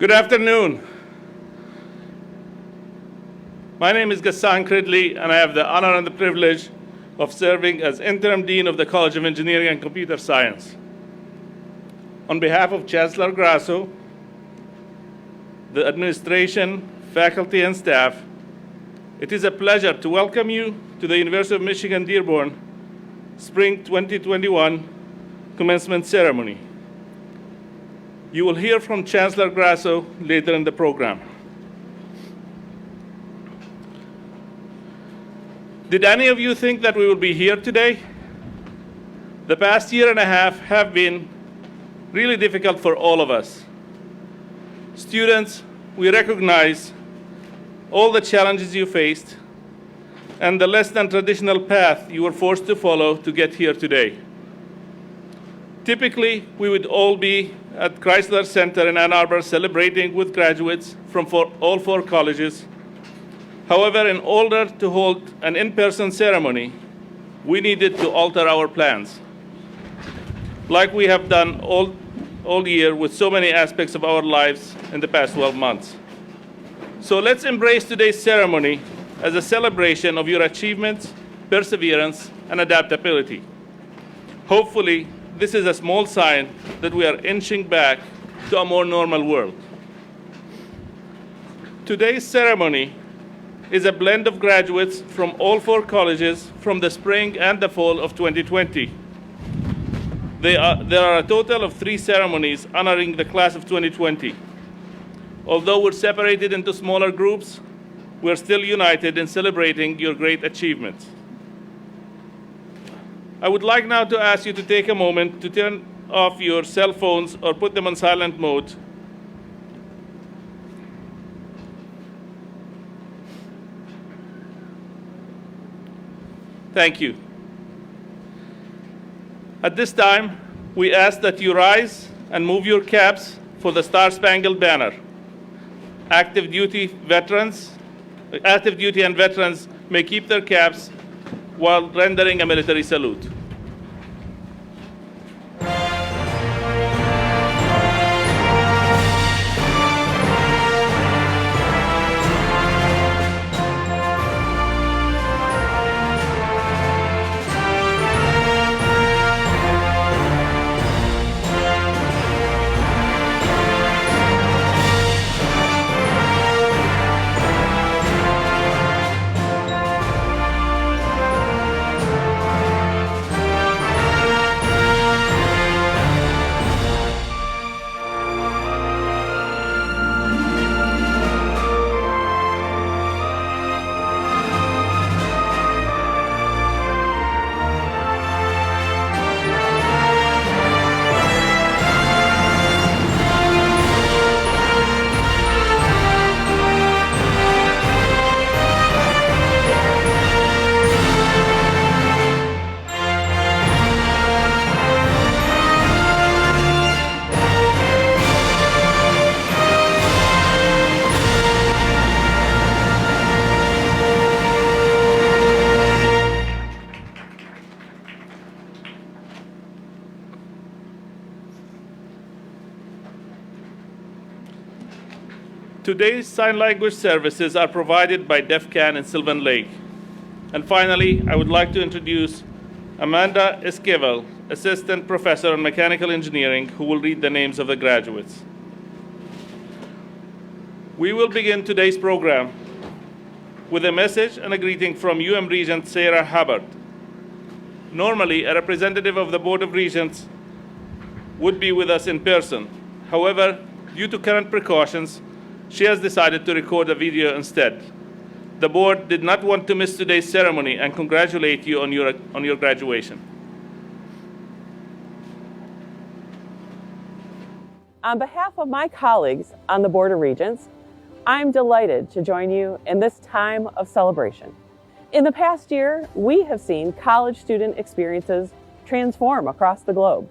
Good afternoon. My name is Ghassan Cridley, and I have the honor and the privilege of serving as Interim Dean of the College of Engineering and Computer Science. On behalf of Chancellor Grasso, the administration, faculty, and staff, it is a pleasure to welcome you to the University of Michigan-Dearborn Spring 2021 Commencement Ceremony. You will hear from Chancellor Grasso later in the program. Did any of you think that we will be here today? The past year and a half have been really difficult for all of us. Students, we recognize all the challenges you faced and the less than traditional path you were forced to follow to get here today. Typically, we would all be at Chrysler Center in Ann Arbor celebrating with graduates from all four colleges. However, in order to hold an in-person ceremony, we needed to alter our plans, like we have done all year with so many aspects of our lives in the past 12 months. So let's embrace today's ceremony as a celebration of your achievements, perseverance, and adaptability. Hopefully, this is a small sign that we are inching back to a more normal world. Today's ceremony is a blend of graduates from all four colleges from the spring and the fall of 2020. There are a total of 3 ceremonies honoring the class of 2020. Although we're separated into smaller groups, we're still united in celebrating your great achievements. I would like now to ask you to take a moment to turn off your cell phones or put them on silent mode. Thank you. At this time, we ask that you rise and move your caps for the Star-Spangled Banner. Active duty and veterans may keep their caps while rendering a military salute. Today's sign language services are provided by DefCan in Sylvan Lake. And finally, I would like to introduce Amanda Esquivel, Assistant Professor in Mechanical Engineering, who will read the names of the graduates. We will begin today's program with a message and a greeting from UM Regent Sarah Hubbard. Normally, a representative of the Board of Regents would be with us in person. However, due to current precautions, she has decided to record a video instead. The board did not want to miss today's ceremony and congratulate you on your graduation. On behalf of my colleagues on the Board of Regents, I'm delighted to join you in this time of celebration. In the past year, we have seen college student experiences transform across the globe.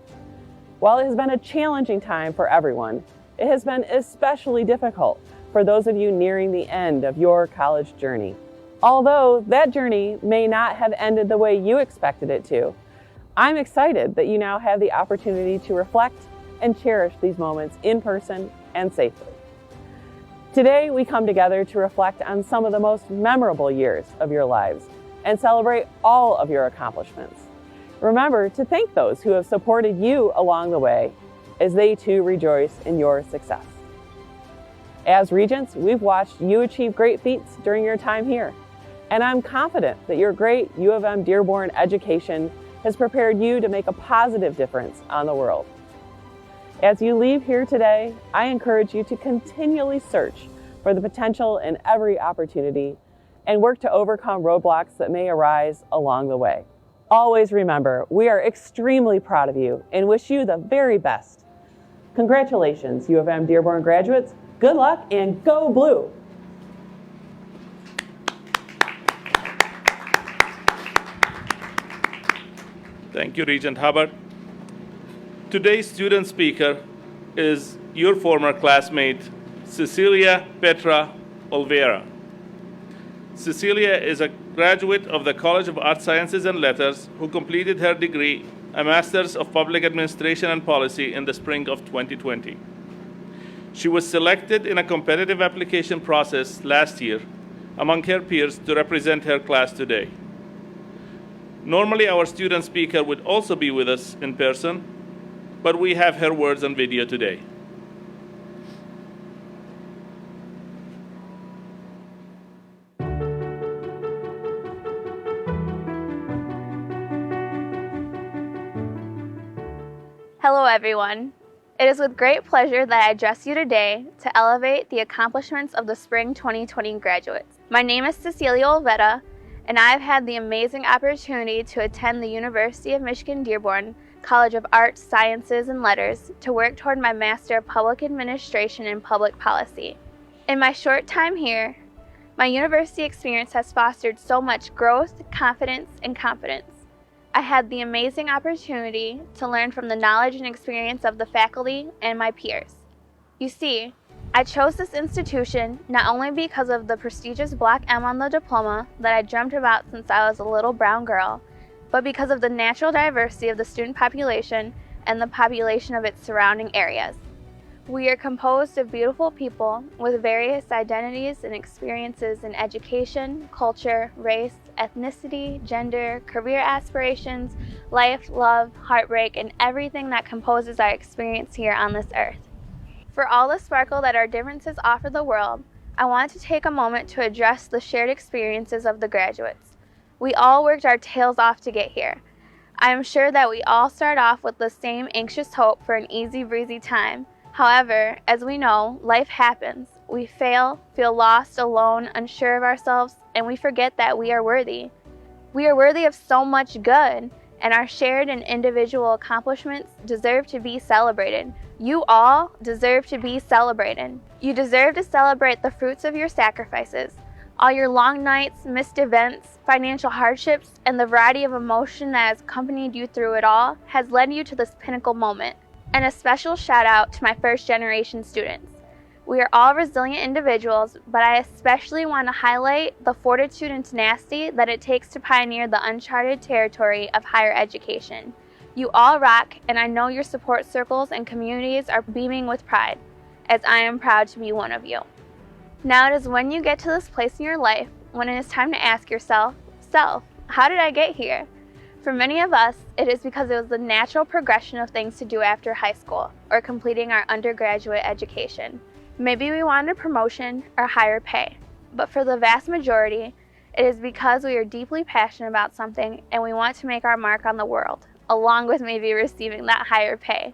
While it has been a challenging time for everyone, it has been especially difficult for those of you nearing the end of your college journey. Although that journey may not have ended the way you expected it to, I'm excited that you now have the opportunity to reflect and cherish these moments in person and safely. Today, we come together to reflect on some of the most memorable years of your lives and celebrate all of your accomplishments. Remember to thank those who have supported you along the way as they too rejoice in your success. As Regents, we've watched you achieve great feats during your time here, and I'm confident that your great U of M-Dearborn education has prepared you to make a positive difference on the world. As you leave here today, I encourage you to continually search for the potential in every opportunity and work to overcome roadblocks that may arise along the way. Always remember, we are extremely proud of you and wish you the very best. Congratulations, U of M-Dearborn graduates. Good luck and go blue! Thank you, Regent Hubbard. Today's student speaker is your former classmate, Cecilia Petra Olvera. Cecilia is a graduate of the College of Art Sciences and Letters who completed her degree, a Master's of Public Administration and Policy, in the spring of 2020. She was selected in a competitive application process last year among her peers to represent her class today. Normally, our student speaker would also be with us in person, but we have her words on video today. Hello, everyone. It is with great pleasure that I address you today to elevate the accomplishments of the Spring 2020 graduates. My name is Cecilia Olvera, and I have had the amazing opportunity to attend the University of Michigan-Dearborn College of Arts, Sciences, and Letters to work toward my Master of Public Administration and Public Policy. In my short time here, my university experience has fostered so much growth, confidence, and competence. I had the amazing opportunity to learn from the knowledge and experience of the faculty and my peers. You see, I chose this institution not only because of the prestigious Block M on the diploma that I dreamt about since I was a little brown girl, but because of the natural diversity of the student population and the population of its surrounding areas. We are composed of beautiful people with various identities and experiences in education, culture, race, ethnicity, gender, career aspirations, life, love, heartbreak, and everything that composes our experience here on this earth. For all the sparkle that our differences offer the world, I want to take a moment to address the shared experiences of the graduates. We all worked our tails off to get here. I am sure that we all start off with the same anxious hope for an easy breezy time. However, as we know, life happens. We fail, feel lost, alone, unsure of ourselves, and we forget that we are worthy. We are worthy of so much good, and our shared and individual accomplishments deserve to be celebrated. You all deserve to be celebrated. You deserve to celebrate the fruits of your sacrifices. All your long nights, missed events, financial hardships, and the variety of emotion that has accompanied you through it all has led you to this pinnacle moment. And a special shout out to my first generation students. We are all resilient individuals, but I especially want to highlight the fortitude and tenacity that it takes to pioneer the uncharted territory of higher education. You all rock, and I know your support circles and communities are beaming with pride, as I am proud to be one of you. Now it is when you get to this place in your life when it is time to ask yourself, how did I get here? For many of us, it is because it was the natural progression of things to do after high school or completing our undergraduate education. Maybe we wanted a promotion or higher pay, but for the vast majority, it is because we are deeply passionate about something and we want to make our mark on the world, along with maybe receiving that higher pay.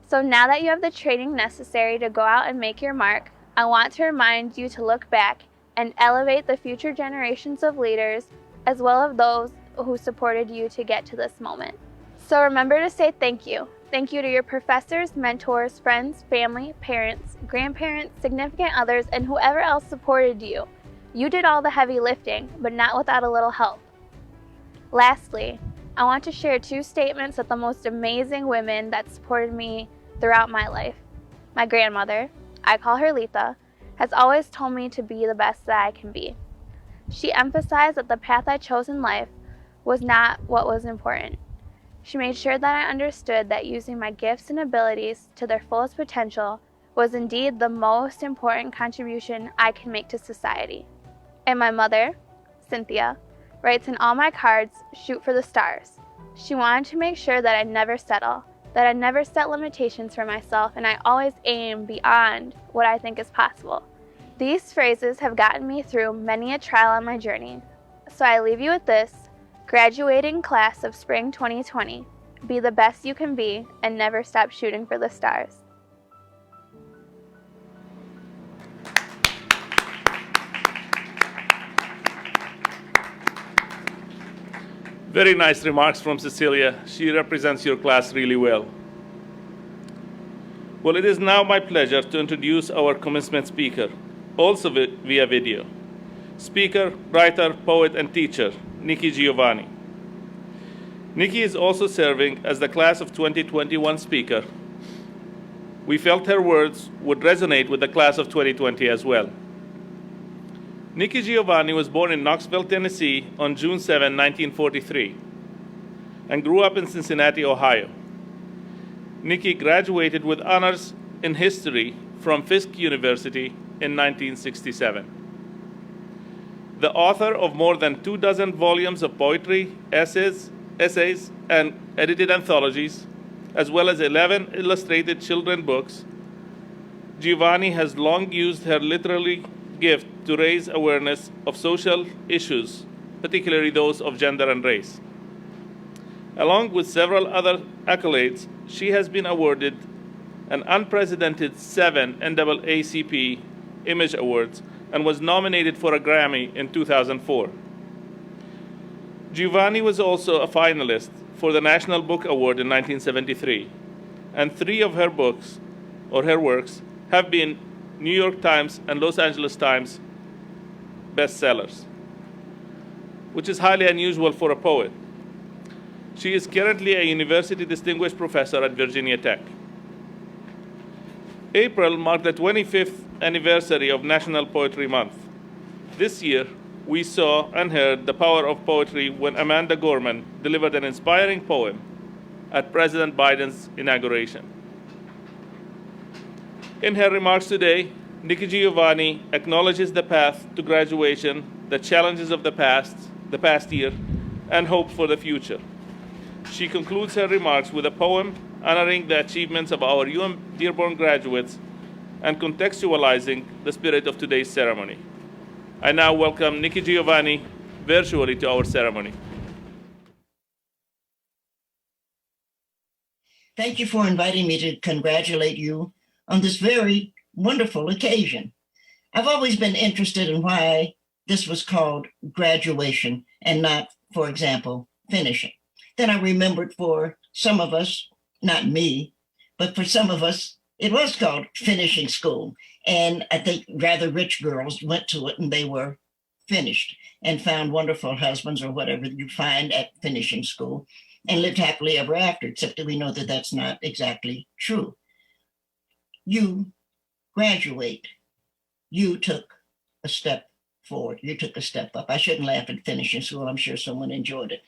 So now that you have the training necessary to go out and make your mark, I want to remind you to look back and elevate the future generations of leaders as well as those who supported you to get to this moment. So remember to say thank you. Thank you to your professors, mentors, friends, family, parents, grandparents, significant others, and whoever else supported you. You did all the heavy lifting, but not without a little help. Lastly, I want to share two statements of the most amazing women that supported me throughout my life. My grandmother, I call her Letha, has always told me to be the best that I can be. She emphasized that the path I chose in life was not what was important. She made sure that I understood that using my gifts and abilities to their fullest potential was indeed the most important contribution I can make to society. And my mother, Cynthia, writes in all my cards, "Shoot for the stars." She wanted to make sure that I never settle, that I never set limitations for myself, and I always aim beyond what I think is possible. These phrases have gotten me through many a trial on my journey. So I leave you with this: graduating class of spring 2020, be the best you can be and never stop shooting for the stars. Very nice remarks from Cecilia. She represents your class really well. Well, it is now my pleasure to introduce our commencement speaker, also via video. Speaker, writer, poet, and teacher, Nikki Giovanni. Nikki is also serving as the class of 2021 speaker. We felt her words would resonate with the class of 2020 as well. Nikki Giovanni was born in Knoxville, Tennessee on June 7, 1943, and grew up in Cincinnati, Ohio. Nikki graduated with honors in history from Fisk University in 1967. The author of more than 24 volumes of poetry, essays, and edited anthologies, as well as 11 illustrated children's books, Giovanni has long used her literary gift to raise awareness of social issues, particularly those of gender and race. Along with several other accolades, she has been awarded an unprecedented 7 NAACP Image Awards and was nominated for a Grammy in 2004. Giovanni was also a finalist for the National Book Award in 1973, and 3 of her books, or her works, have been New York Times and Los Angeles Times bestsellers, which is highly unusual for a poet. She is currently a University Distinguished Professor at Virginia Tech. April marked the 25th anniversary of National Poetry Month. This year, we saw and heard the power of poetry when Amanda Gorman delivered an inspiring poem at President Biden's inauguration. In her remarks today, Nikki Giovanni acknowledges the path to graduation, the challenges of the past year, and hope for the future. She concludes her remarks with a poem honoring the achievements of our UM-Dearborn graduates and contextualizing the spirit of today's ceremony. I now welcome Nikki Giovanni virtually to our ceremony. Thank you for inviting me to congratulate you on this very wonderful occasion. I've always been interested in why this was called graduation and not, for example, finishing. Then I remembered for some of us, not me, but for some of us, it was called finishing school. And I think rather rich girls went to it and they were finished and found wonderful husbands or whatever you find at finishing school and lived happily ever after, except that we know that that's not exactly true. You graduate. You took a step forward. You took a step up. I shouldn't laugh at finishing school. I'm sure someone enjoyed it.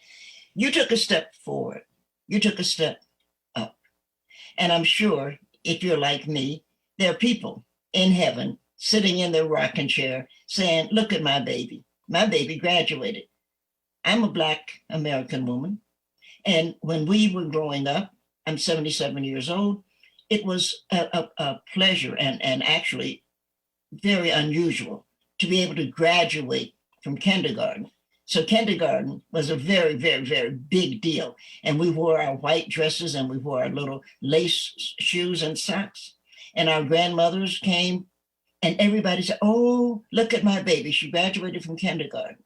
You took a step forward. You took a step up. And I'm sure if you're like me, there are people in heaven sitting in their rocking chair saying, look at my baby. My baby graduated. I'm a Black American woman. And when we were growing up, I'm 77 years old, it was a pleasure and actually very unusual to be able to graduate from kindergarten. So kindergarten was a very, very, very big deal. And we wore our white dresses and we wore our little lace shoes and socks. And our grandmothers came and everybody said, oh, look at my baby. She graduated from kindergarten.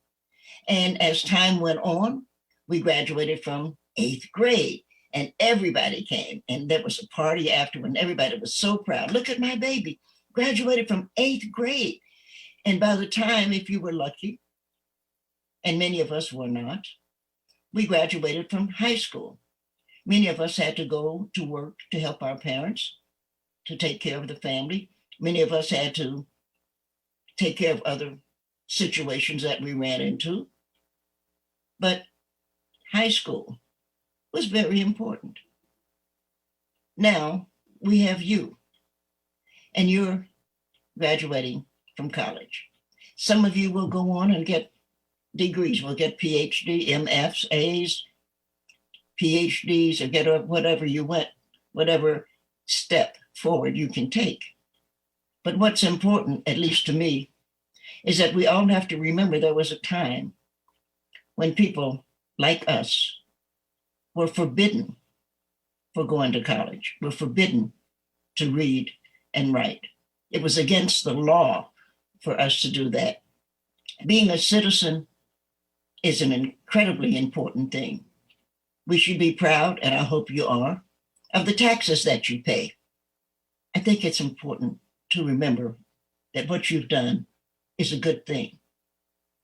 And as time went on, we graduated from 8th grade and everybody came. And there was a party after when everybody was so proud. Look at my baby, graduated from 8th grade. And by the time, if you were lucky, and many of us were not, we graduated from high school. Many of us had to go to work to help our parents, to take care of the family. Many of us had to take care of other situations that we ran into. But high school was very important. Now we have you. and you're graduating from college. Some of you will go on and get degrees, will get PhD, MFs, A's, PhDs, or get whatever you went, whatever step forward you can take. But what's important, at least to me, is that we all have to remember there was a time when people like us were forbidden for going to college, were forbidden to read and write. It was against the law for us to do that. Being a citizen is an incredibly important thing. We should be proud, and I hope you are, of the taxes that you pay. I think it's important to remember that what you've done is a good thing.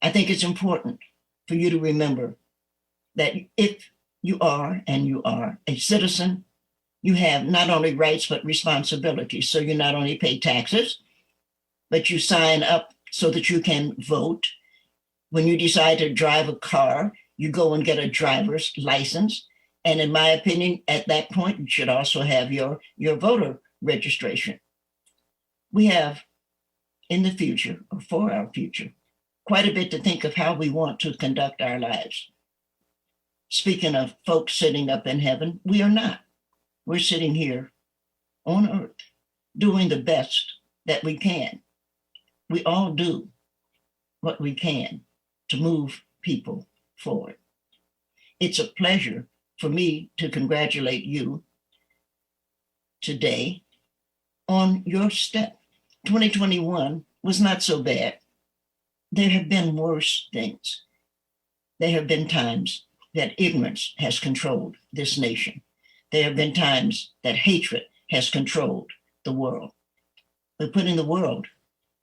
I think it's important for you to remember that if you are, and you are, a citizen, you have not only rights but responsibilities. So you not only pay taxes, but you sign up so that you can vote. When you decide to drive a car, you go and get a driver's license. And in my opinion, at that point, you should also have your voter registration. We have in the future, or for our future, quite a bit to think of how we want to conduct our lives. Speaking of folks sitting up in heaven, we are not. We're sitting here on earth doing the best that we can. We all do what we can to move people forward. It's a pleasure for me to congratulate you today on your step. 2021 was not so bad. There have been worse things. There have been times that ignorance has controlled this nation. There have been times that hatred has controlled the world. We're putting the world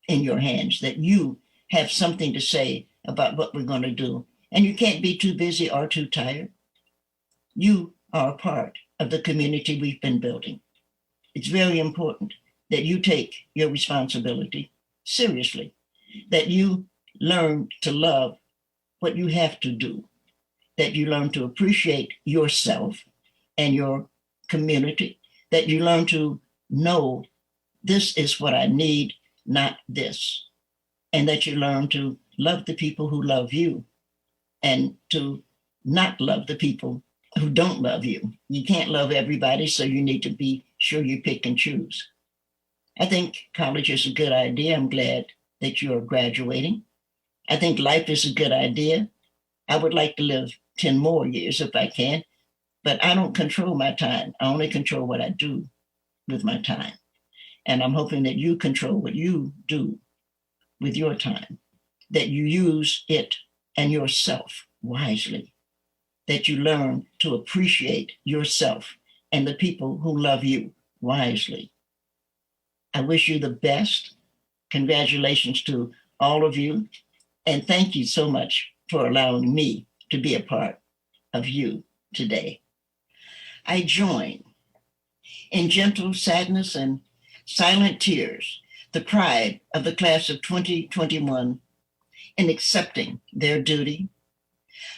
in your hands, that you have something to say about what we're going to do. And you can't be too busy or too tired. You are a part of the community we've been building. It's very important that you take your responsibility seriously, that you learn to love what you have to do, that you learn to appreciate yourself and your community, that you learn to know this is what I need, not this, and that you learn to love the people who love you and to not love the people who don't love you. You can't love everybody, so you need to be sure you pick and choose. I think college is a good idea. I'm glad that you are graduating. I think life is a good idea. I would like to live 10 more years if I can, but I don't control my time. I only control what I do with my time. And I'm hoping that you control what you do with your time, that you use it and yourself wisely, that you learn to appreciate yourself and the people who love you wisely. I wish you the best. Congratulations to all of you. And thank you so much for allowing me to be a part of you today. I join in gentle sadness and silent tears the pride of the class of 2021 in accepting their duty.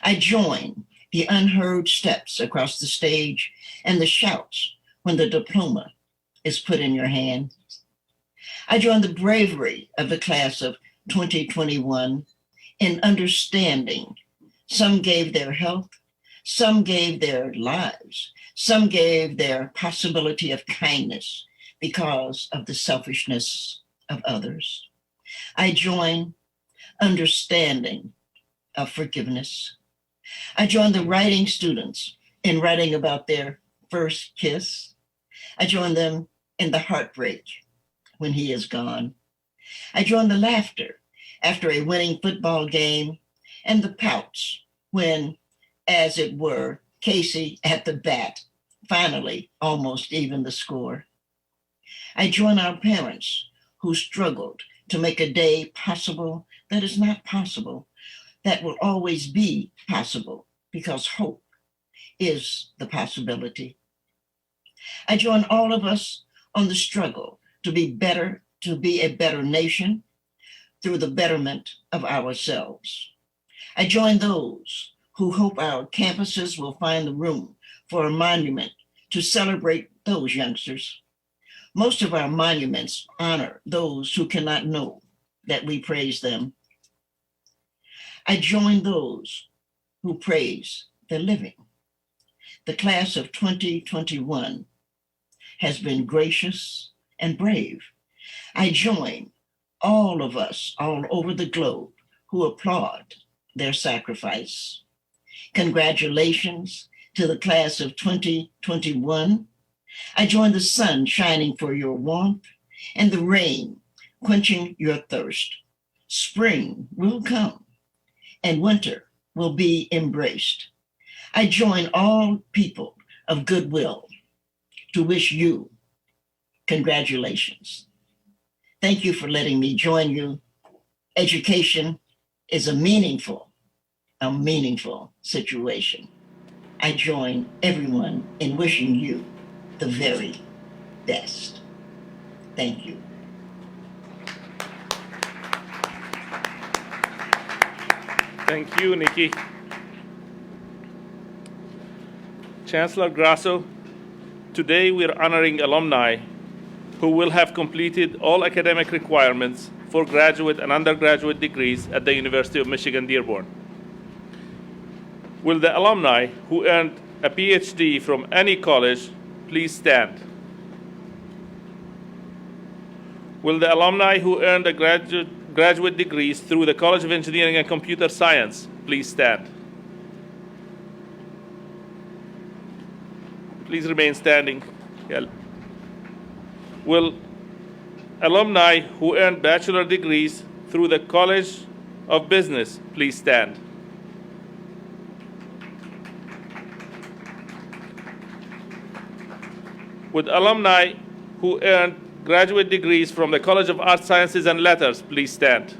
I join the unheard steps across the stage and the shouts when the diploma is put in your hand. I join the bravery of the class of 2021 in understanding. Some gave their health, some gave their lives, some gave their possibility of kindness because of the selfishness of others. I join understanding of forgiveness. I join the writing students in writing about their first kiss. I join them in the heartbreak when he is gone. I join the laughter after a winning football game and the pouts when, as it were, Casey at the bat finally almost evened the score. I join our parents who struggled to make a day possible that is not possible, that will always be possible because hope is the possibility. I join all of us on the struggle to be better, to be a better nation through the betterment of ourselves. I join those who hope our campuses will find the room for a monument to celebrate those youngsters Most of our monuments honor those who cannot know that we praise them. I join those who praise the living. The class of 2021 has been gracious and brave. I join all of us all over the globe who applaud their sacrifice. Congratulations to the class of 2021. I join the sun shining for your warmth and the rain quenching your thirst. Spring will come and winter will be embraced. I join all people of goodwill to wish you congratulations. Thank you for letting me join you. Education is a meaningful situation. I join everyone in wishing you the very best. Thank you. Thank you, Nikki. Chancellor Grasso, today we're honoring alumni who will have completed all academic requirements for graduate and undergraduate degrees at the University of Michigan-Dearborn. Will the alumni who earned a PhD from any college please stand? Will the alumni who earned a graduate degrees through the College of Engineering and Computer Science please stand? Please remain standing. Yeah. Will alumni who earned bachelor degrees through the College of Business please stand? Would alumni who earned graduate degrees from the College of Arts, Sciences, and Letters please stand?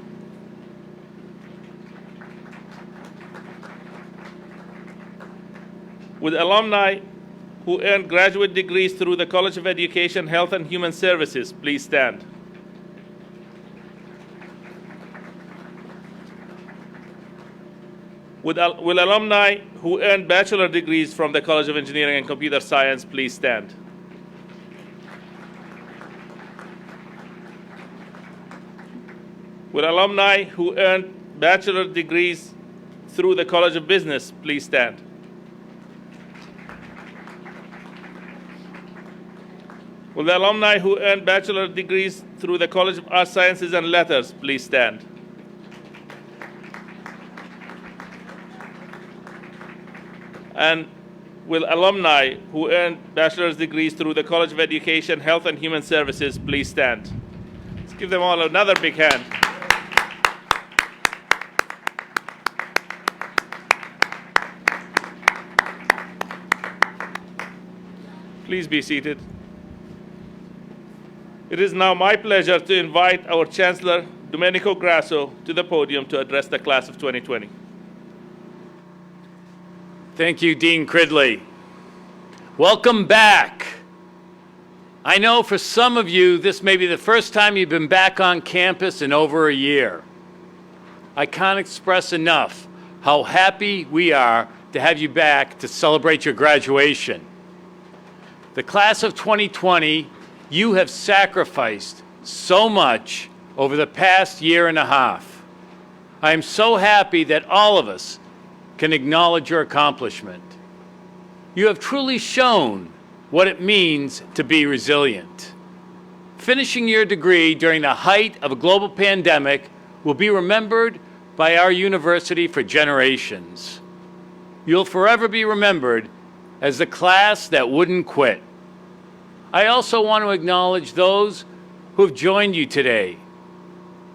Would alumni who earned graduate degrees through the College of Education, Health, and Human Services please stand? Will alumni who earned bachelor degrees from the College of Engineering and Computer Science please stand? Will alumni who earned bachelor degrees through the College of Business please stand? Will the alumni who earned bachelor degrees through the College of Arts, Sciences, and Letters please stand? And will alumni who earned bachelor's degrees through the College of Education, Health, and Human Services please stand? Let's give them all another big hand. Please be seated. It is now my pleasure to invite our Chancellor, Domenico Grasso, to the podium to address the class of 2020. Thank you, Dean Cridley. Welcome back. I know for some of you, this may be the first time you've been back on campus in over a year. I can't express enough how happy we are to have you back to celebrate your graduation. The class of 2020, you have sacrificed so much over the past year and a half. I am so happy that all of us can acknowledge your accomplishment. You have truly shown what it means to be resilient. Finishing your degree during the height of a global pandemic will be remembered by our university for generations. You'll forever be remembered as the class that wouldn't quit. I also want to acknowledge those who have joined you today.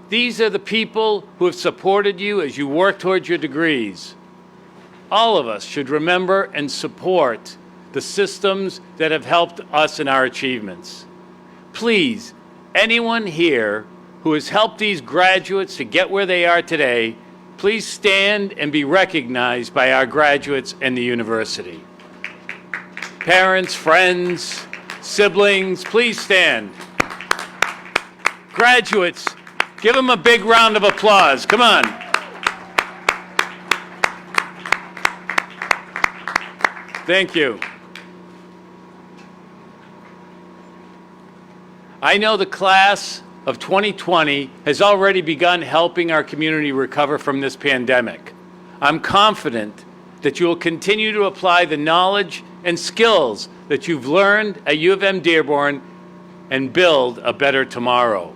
These are the people who have supported you as you work towards your degrees. All of us should remember and support the systems that have helped us in our achievements. Please, anyone here who has helped these graduates to get where they are today, please stand and be recognized by our graduates and the university. Parents, friends, siblings, please stand. Graduates, give them a big round of applause. Come on. Thank you. I know the class of 2020 has already begun helping our community recover from this pandemic. I'm confident that you will continue to apply the knowledge and skills that you've learned at U of M-Dearborn and build a better tomorrow.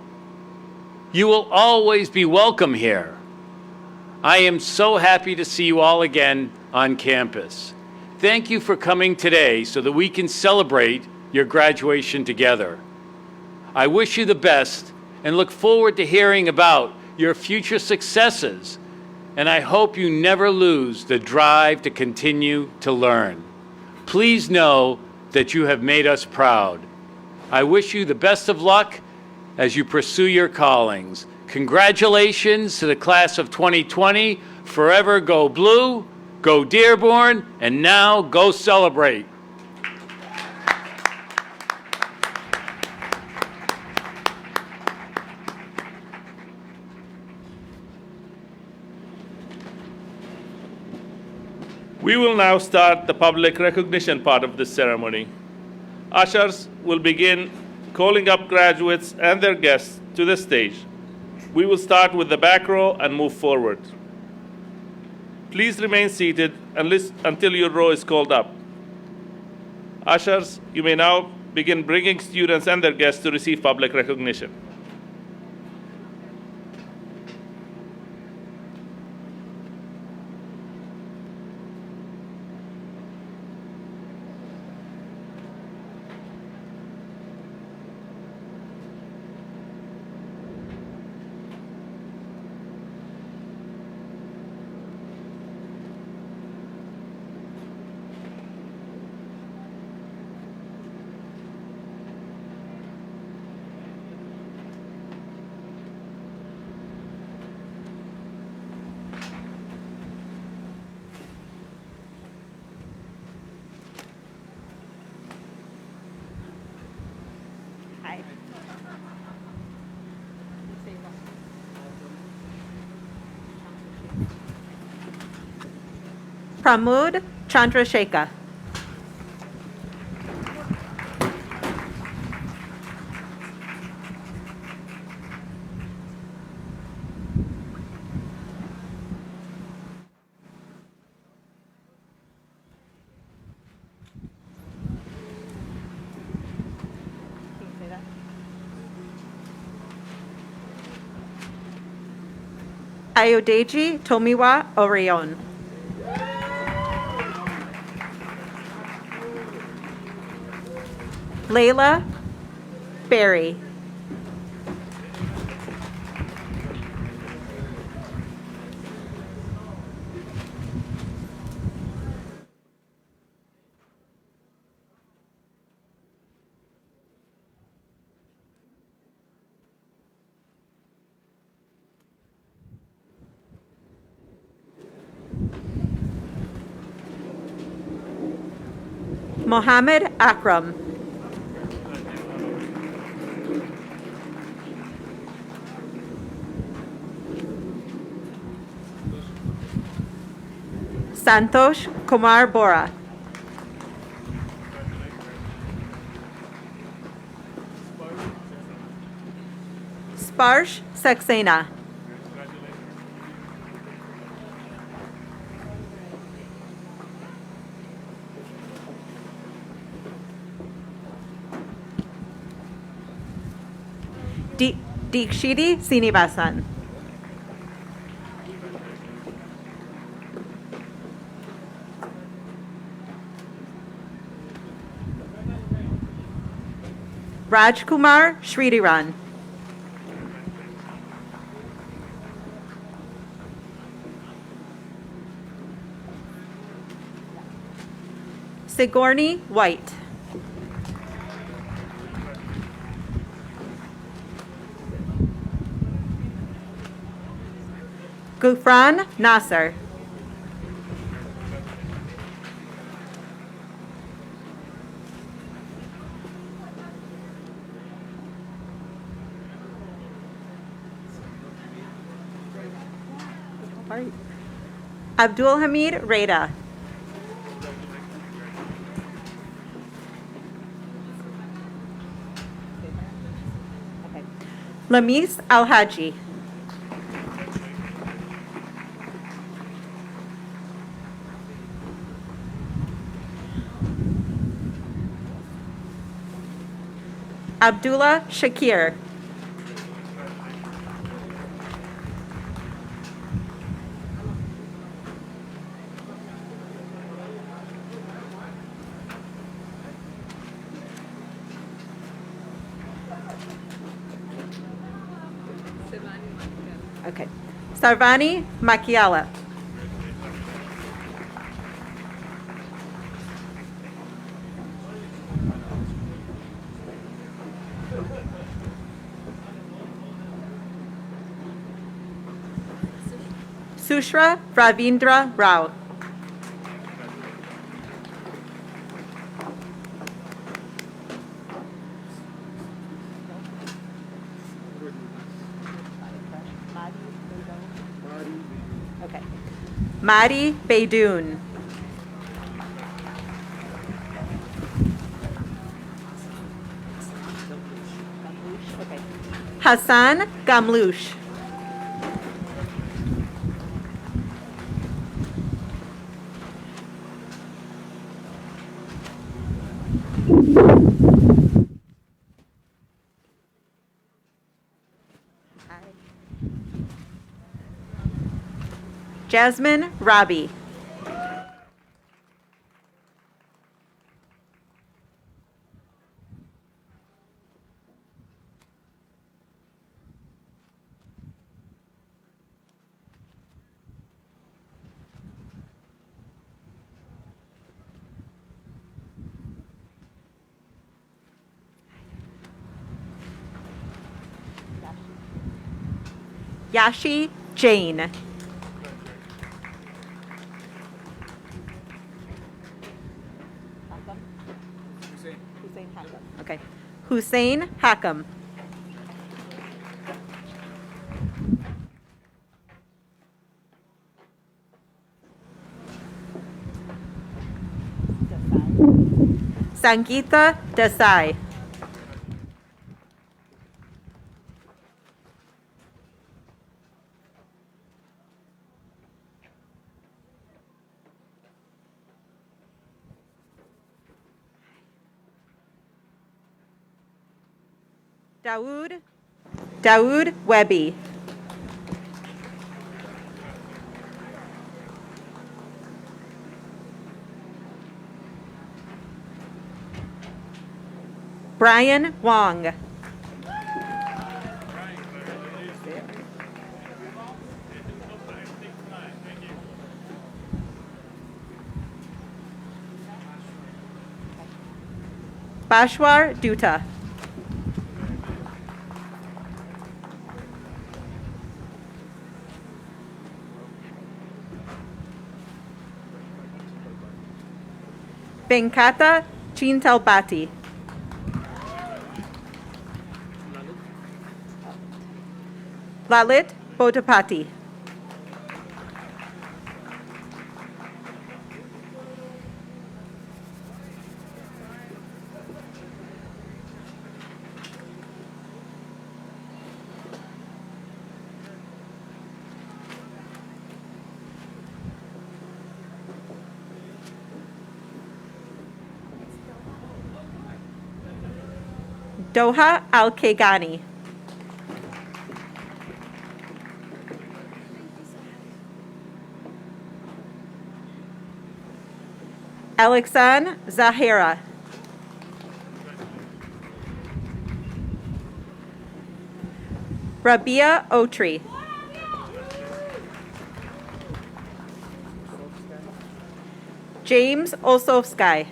You will always be welcome here. I am so happy to see you all again on campus. Thank you for coming today so that we can celebrate your graduation together. I wish you the best and look forward to hearing about your future successes, and I hope you never lose the drive to continue to learn. Please know that you have made us proud. I wish you the best of luck as you pursue your callings. Congratulations to the class of 2020. Forever go blue, go Dearborn, and now go celebrate. We will now start the public recognition part of this ceremony. Ushers will begin calling up graduates and their guests to the stage. We will start with the back row and move forward. Please remain seated until your row is called up. Ushers, you may now begin bringing students and their guests to receive public recognition. Pramod Chandrasekhar. Ayodeji Tomiwa Orion. Layla Berry. Mohammed Akram. Santosh Kumar Bora. Sparsh Saxena. Dikshiti Sinivasan. Rajkumar Sridharan. Sigourney White. Gufran Nasser. Abdul Hamid Reda. Lamis Alhaji. Abdullah Shakir. Okay. Sarvani Makiala. Sushra Ravindra Rao. Okay. Madi Beidoun. Hassan Gamlouche. Jasmine Rabi. Yashi Jain. Okay. Hussein Hakam. Sangeeta Desai. Daoud Webby. Brian Wong. Bashwar Dutta. Venkata Chintalbati. Lalit Bodapati. Doha Al-Kegani. Alexan Zahira. Rabia Otri. James Osofsky.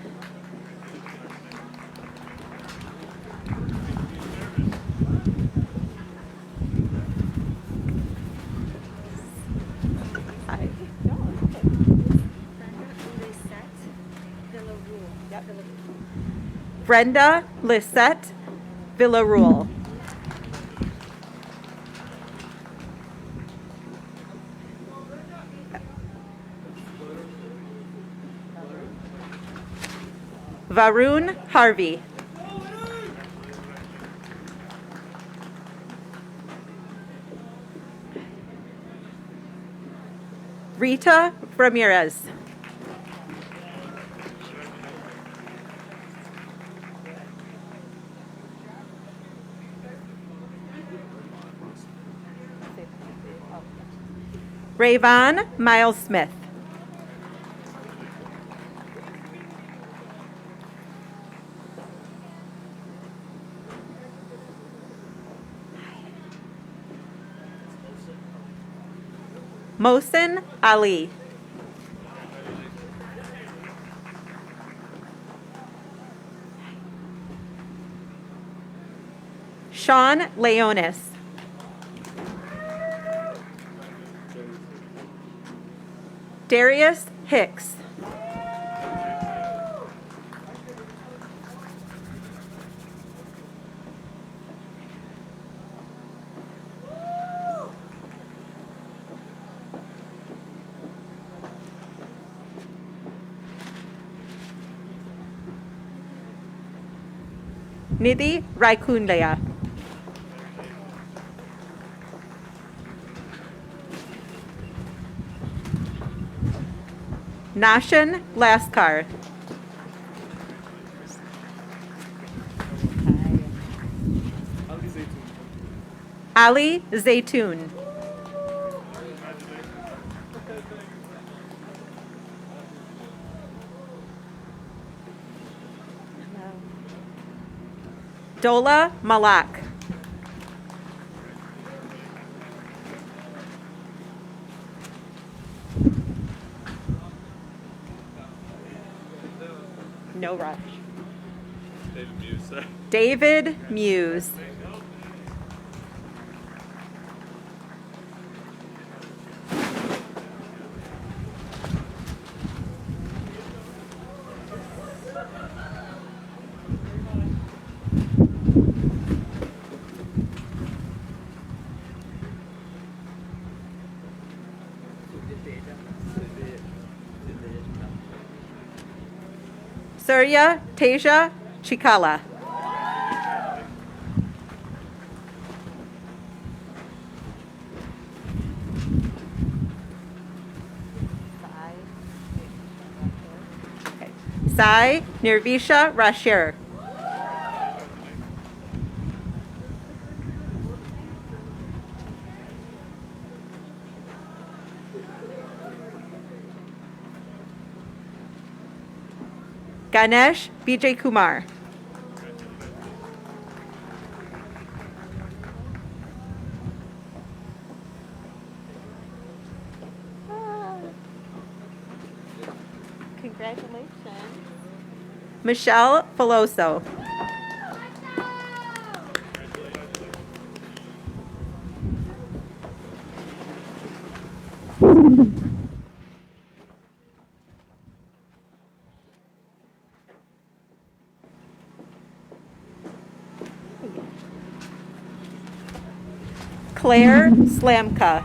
Brenda Lisette Villarreal. Varun Harvey. Rita Ramirez. Rayvon Miles Smith. Mohsen Ali. Sean Leonis. Darius Hicks. Nidhi Raikundaya. Nashan Laskar. Ali Zaytun. Dola Malak. No rush. David Muse. Surya Teja Chikala. Sai Nirvisha Rashir. Ganesh Vijay Kumar. Congratulations. Michelle Filoso. Claire Slamka.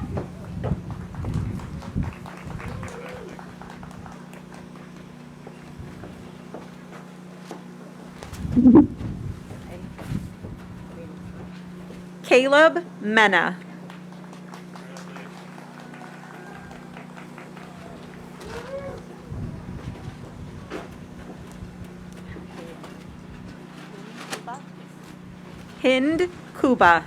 Caleb Mena. Hind Kuba.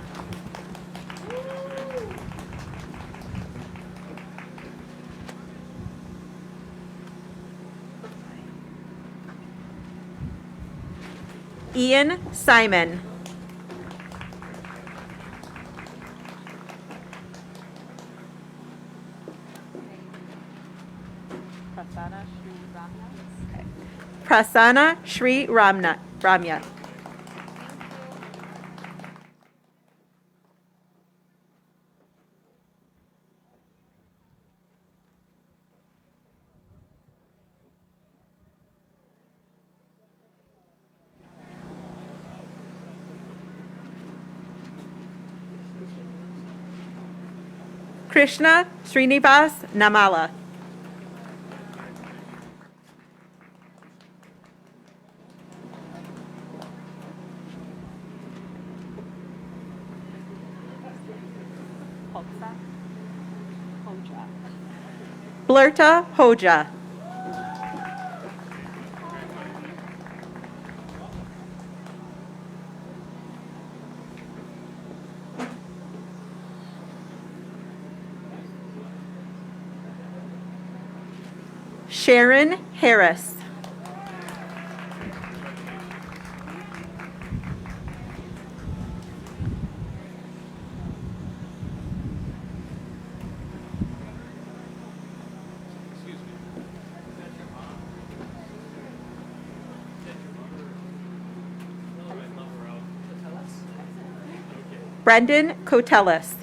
Ian Simon. Prasanna Shri Ramya. Krishna Srinivas Namala. Blurta Hoja. Sharon Harris. Brendan Cotellis.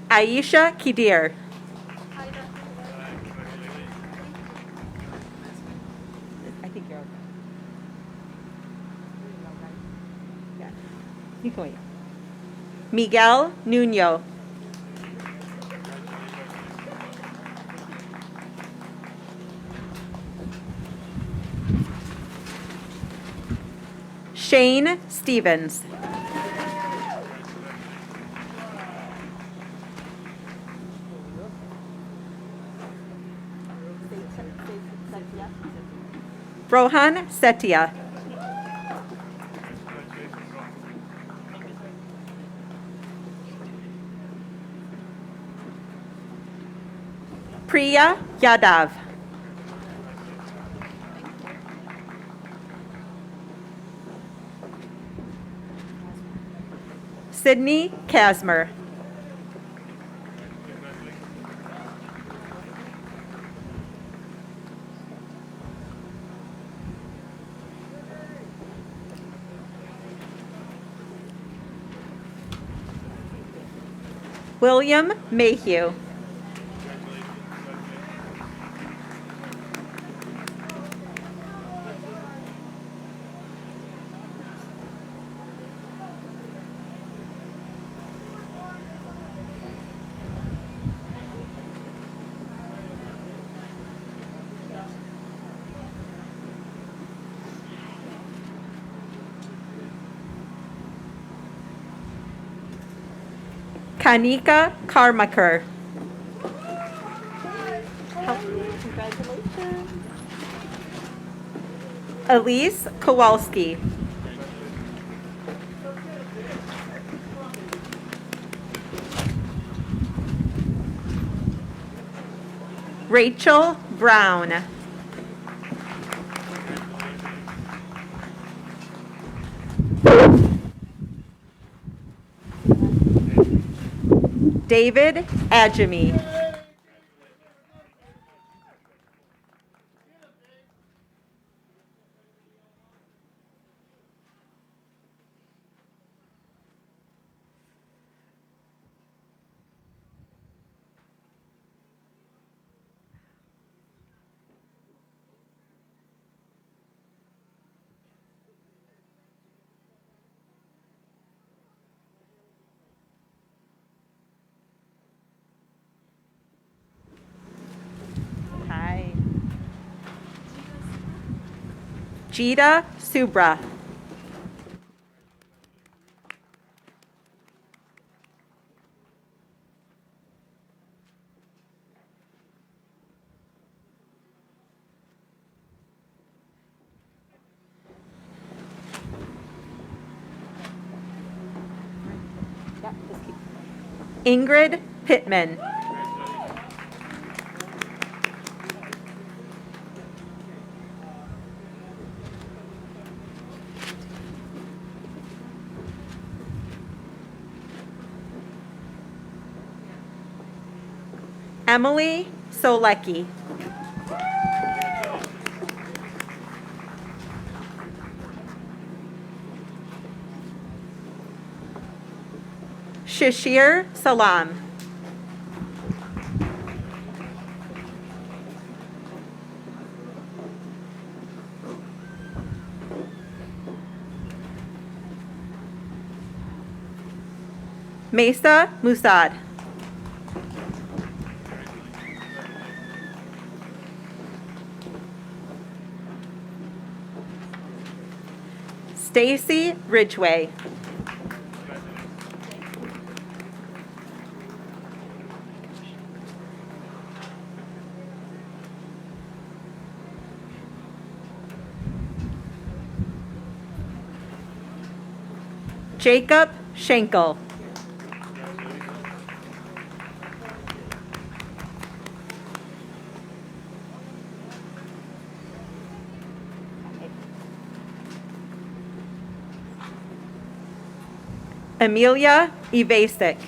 Aisha Kidir. I think you're okay. Yeah. You can wait. Miguel Nuno. Shane Stevens. Rohan Setia. Priya Yadav. Sydney Kasmer. William Mayhew. Kanika Karmakar. Congratulations. Elise Kowalski. Rachel Brown. David Adjemi. Hi. Jita Subra. Ingrid Pittman. Emily Solecki. Shishir Salam. Mesa Musad. Stacy Ridgway. Jacob Schenkel. Amelia Evasic.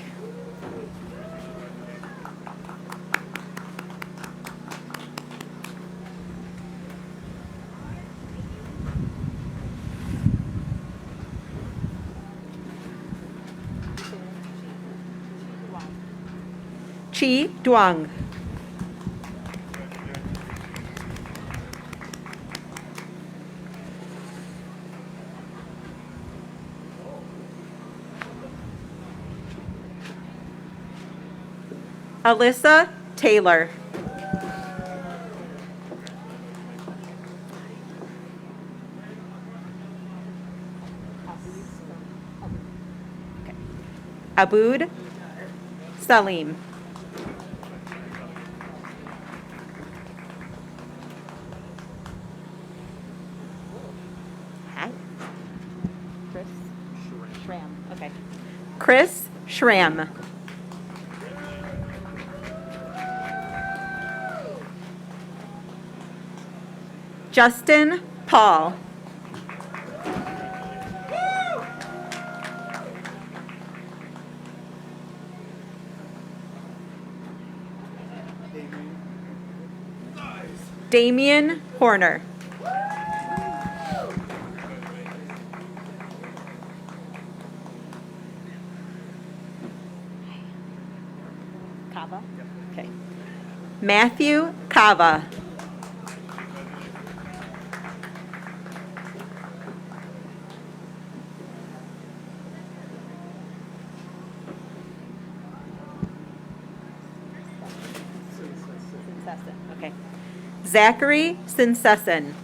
Chi Duong. Alyssa Taylor. Aboud Salim. Chris Schramm. Justin Paul. Damian Horner. Kava? Okay. Matthew Kava. Okay. Zachary Sinsesson.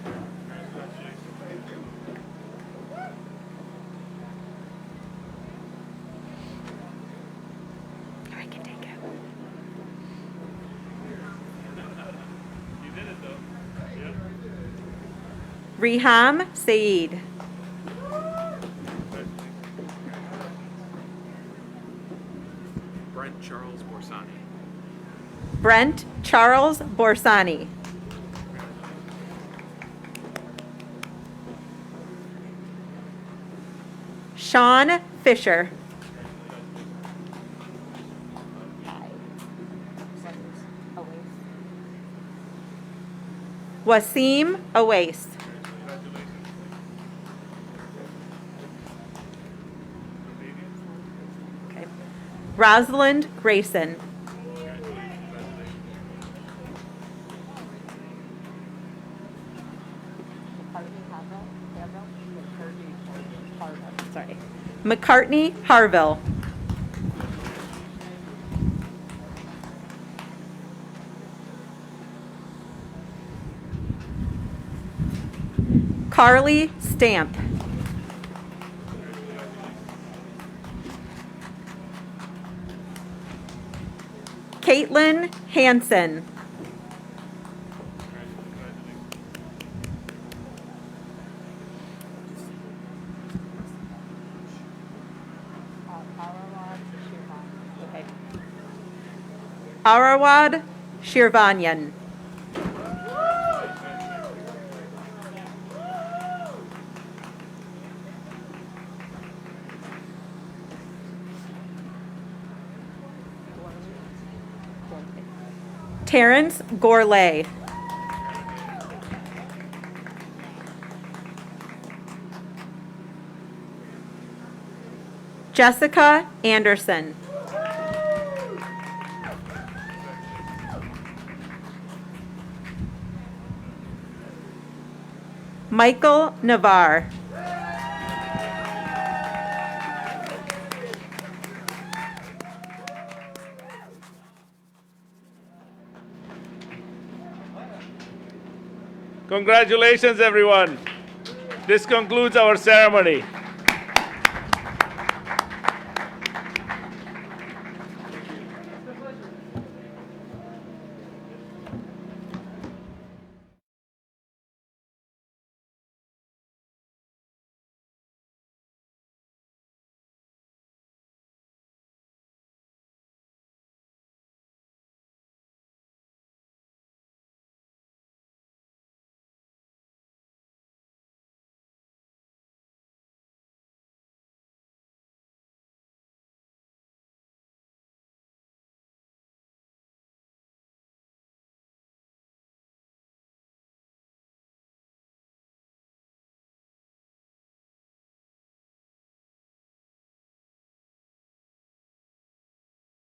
I can take it. You did it though. Yeah. Riham Saeed. Brent Charles Borsani. Brent Charles Borsani. Sean Fisher. Wasim Awais. Okay. Rosalind Grayson. Sorry. McCartney Harville. Carly Stamp. Caitlin Hansen. Arawad Shirvanyan. Terrence Gourlay. Jessica Anderson. Michael Navarre. Congratulations, everyone. This concludes our ceremony.